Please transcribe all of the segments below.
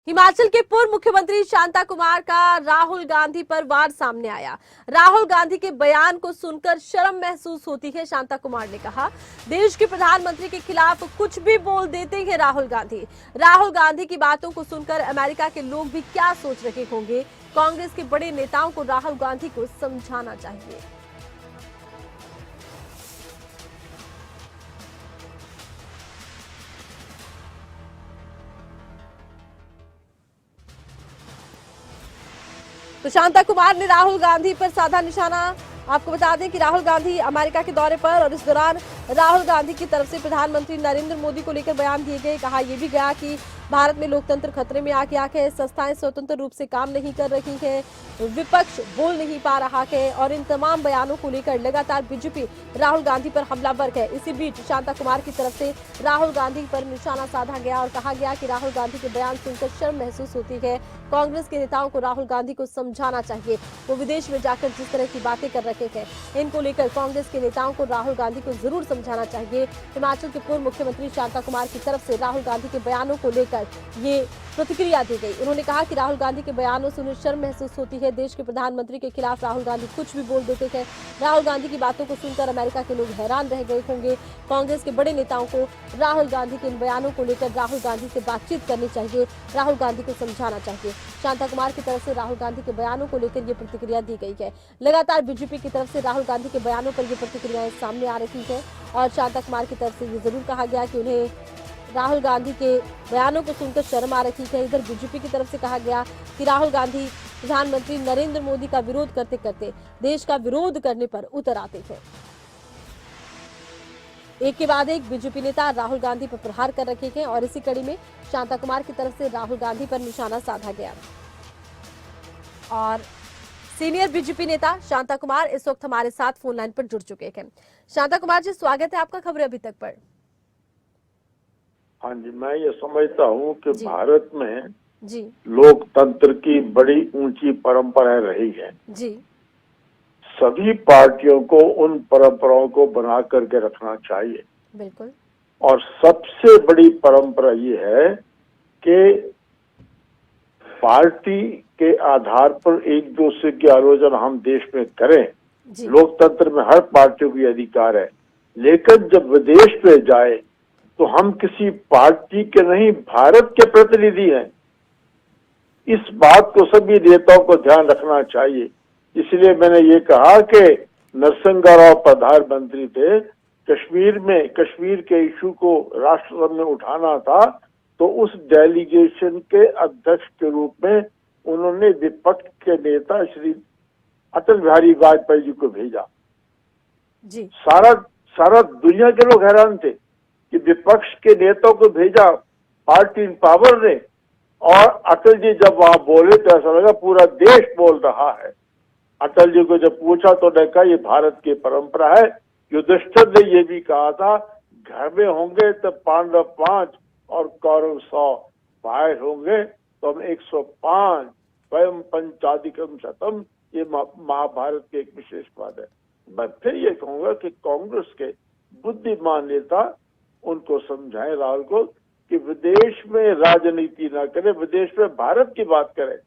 हिमाचल के पूर्व मुख्यमंत्री शांता कुमार का राहुल गांधी पर वार सामने आया। राहुल गांधी के बयान को सुनकर शर्म महसूस होती है। शांता कुमार ने कहा, देश के प्रधानमंत्री के खिलाफ कुछ भी बोल देते हैं राहुल गांधी। राहुल गांधी की बातों को सुनकर अमेरिका के लोग भी क्या सोच रहे होंगे। कांग्रेस के बड़े नेताओं को राहुल गांधी को समझाना चाहिए। तो शांता कुमार ने राहुल गांधी पर साधा निशाना। आपको बता दें कि राहुल गांधी अमेरिका के दौरे पर और इस दौरान राहुल गांधी की तरफ से प्रधानमंत्री नरेंद्र मोदी को लेकर बयान दिए गए। कहा यह भी गया कि भारत में लोकतंत्र खतरे में आ गया है, संस्थाएं स्वतंत्र रूप से काम नहीं कर रही हैं, विपक्ष बोल नहीं पा रहा है और इन तमाम बयानों को लेकर लगातार बीजेपी राहुल गांधी पर हमलावर है। इसी बीच शांता कुमार की तरफ से राहुल गांधी पर निशाना साधा गया और कहा गया कि राहुल गांधी के बयान सुनकर शर्म महसूस होती है। कांग्रेस के नेताओं को राहुल गांधी को समझाना चाहिए। वो विदेश में जाकर जिस तरह की बातें कर रहे हैं, इनको लेकर कांग्रेस के नेताओं को राहुल गांधी को जरूर समझाना चाहिए। हिमाचल के पूर्व मुख्यमंत्री शांता कुमार की तरफ से राहुल गांधी के बयानों को लेकर ये प्रतिक्रिया दी गई। उन्होंने कहा कि राहुल गांधी के बयानों से उन्हें शर्म महसूस होती है। देश के प्रधानमंत्री के खिलाफ राहुल गांधी कुछ भी बोल देते हैं। राहुल गांधी की बातों को सुनकर अमेरिका के लोग हैरान रह गए होंगे। कांग्रेस के बड़े नेताओं को राहुल गांधी के इन बयानों को लेकर राहुल गांधी से बातचीत करनी चाहिए, राहुल गांधी को समझाना चाहिए। शांता कुमार की तरफ से राहुल गांधी के बयानों को लेकर ये प्रतिक्रिया दी गई है। लगातार बीजेपी की तरफ से राहुल गांधी के बयानों पर ये प्रतिक्रियाएं सामने आ रही है और शांता कुमार की तरफ से ये जरूर कहा गया कि उन्हें राहुल गांधी के बयानों को सुनकर शर्म आ रही है। इधर बीजेपी की तरफ से कहा गया कि राहुल गांधी प्रधानमंत्री नरेंद्र मोदी का विरोध करते करते देश का विरोध करने पर उतर आते हैं। एक के बाद एक बीजेपी नेता राहुल गांधी पर प्रहार कर रहे हैं और इसी कड़ी में शांता कुमार की तरफ से राहुल गांधी पर निशाना साधा गया। और सीनियर बीजेपी नेता शांता कुमार इस वक्त हमारे साथ फोन लाइन पर जुड़ चुके हैं। शांता कुमार जी, स्वागत है आपका खबर अभी तक पर। हाँ जी, मैं ये समझता हूँ कि भारत में जी लोकतंत्र की बड़ी ऊंची परंपरा रही है। जी सभी पार्टियों को उन परंपराओं को बना करके रखना चाहिए। बिल्कुल। और सबसे बड़ी परंपरा ये है कि पार्टी के आधार पर एक दूसरे की आलोचना हम देश में करें। लोकतंत्र में हर पार्टी को अधिकार है, लेकिन जब विदेश में जाए तो हम किसी पार्टी के नहीं, भारत के प्रतिनिधि हैं। इस बात को सभी नेताओं को ध्यान रखना चाहिए। इसलिए मैंने ये कहा कि नरसिंह राव प्रधानमंत्री थे, कश्मीर के इशू को राष्ट्रसभा में उठाना था, तो उस डेलीगेशन के अध्यक्ष के रूप में उन्होंने विपक्ष के नेता श्री अटल बिहारी वाजपेयी जी को भेजा। जी सारा दुनिया के लोग हैरान थे कि विपक्ष के नेताओं को भेजा पार्टी इन पावर ने, और अटल जी जब वहां बोले तो ऐसा लगा पूरा देश बोल रहा है। अटल जी को जब पूछा तो उन्होंने कहा ये भारत की परंपरा है। युधिष्ठिर ने ये भी कहा था, घर में होंगे तो पांडव 5 और कौरव 100, बाहर होंगे तो हम 105, स्वयं पंचाधिकम शतम। ये महाभारत की एक विशेष बात है। मैं फिर ये कहूंगा कि कांग्रेस के बुद्धिमान नेता उनको समझाएं, राहुल को, कि विदेश में राजनीति ना करें, विदेश में भारत की बात करें।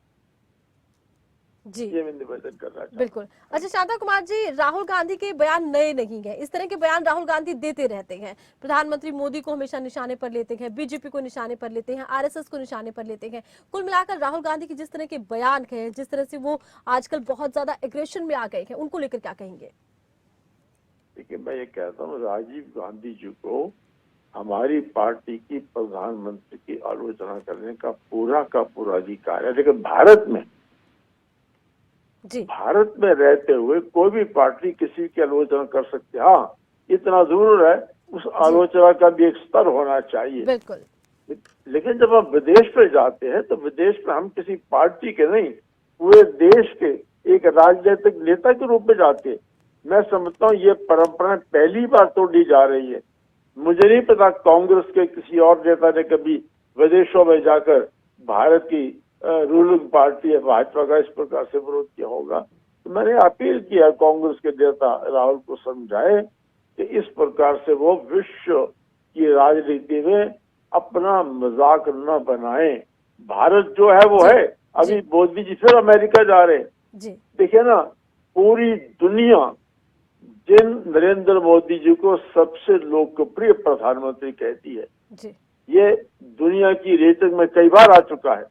जी, ये मैं निवेदन कर रहा हूं। बिल्कुल। अच्छा शांता कुमार जी, राहुल गांधी के बयान नए नहीं है। इस तरह के बयान राहुल गांधी देते रहते हैं। प्रधानमंत्री मोदी को हमेशा निशाने पर लेते हैं, बीजेपी को निशाने पर लेते हैं, आरएसएस को निशाने पर लेते हैं। कुल मिलाकर राहुल गांधी की जिस तरह के बयान है, जिस तरह से वो आजकल बहुत ज्यादा एग्रेशन में आ गए हैं, उनको लेकर क्या कहेंगे? देखिए, मैं ये कहता हूँ, राजीव गांधी जी को हमारी पार्टी की प्रधानमंत्री की आलोचना करने का पूरा अधिकार है, लेकिन भारत में रहते हुए कोई भी पार्टी किसी की आलोचना कर सकती है। हाँ, इतना जरूर है, उस आलोचना का भी एक स्तर होना चाहिए। बिल्कुल। लेकिन जब हम विदेश में जाते हैं तो विदेश में हम किसी पार्टी के नहीं, पूरे देश के एक राजनीतिक नेता के रूप में जाते हैं। मैं समझता हूँ ये परंपरा पहली बार तोड़ी जा रही है। मुझे नहीं पता कांग्रेस के किसी और नेता ने कभी विदेशों में जाकर भारत की रूलिंग पार्टी है भाजपा का इस प्रकार से विरोध किया होगा। तो मैंने अपील किया कांग्रेस के नेता राहुल को समझाए कि इस प्रकार से वो विश्व की राजनीति में अपना मजाक न बनाएं। भारत जो है वो जी, है। अभी मोदी जी फिर अमेरिका जा रहे हैं। जी, देखिए ना, पूरी दुनिया जिन नरेंद्र मोदी जी को सबसे लोकप्रिय प्रधानमंत्री कहती है, जी, ये दुनिया की रेटिंग में कई बार आ चुका है।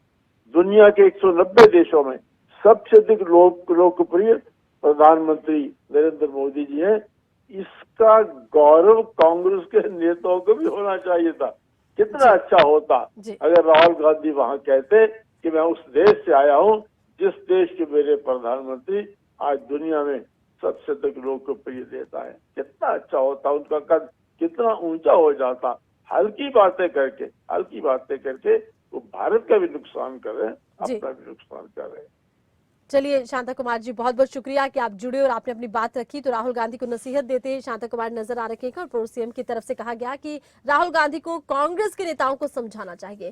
दुनिया के 190 देशों में सबसे अधिक लोकप्रिय प्रधानमंत्री नरेंद्र मोदी जी हैं। इसका गौरव कांग्रेस के नेताओं को भी होना चाहिए था। कितना जी, अच्छा होता जी, अगर राहुल गांधी वहां कहते कि मैं उस देश से आया हूं जिस देश के मेरे प्रधानमंत्री आज दुनिया में सबसे अधिक लोकप्रिय नेता है। कितना अच्छा होता, उनका कद कितना ऊंचा हो जाता। हल्की बातें करके वो भारत का भी नुकसान कर रहे हैं, जी। अपना भी नुकसान कर रहे हैं। चलिए शांता कुमार जी, बहुत बहुत शुक्रिया कि आप जुड़े और आपने अपनी बात रखी। तो राहुल गांधी को नसीहत देते शांता कुमार नजर आ रखे हैं और पूर्व सीएम की तरफ से कहा गया कि राहुल गांधी को कांग्रेस के नेताओं को समझाना चाहिए।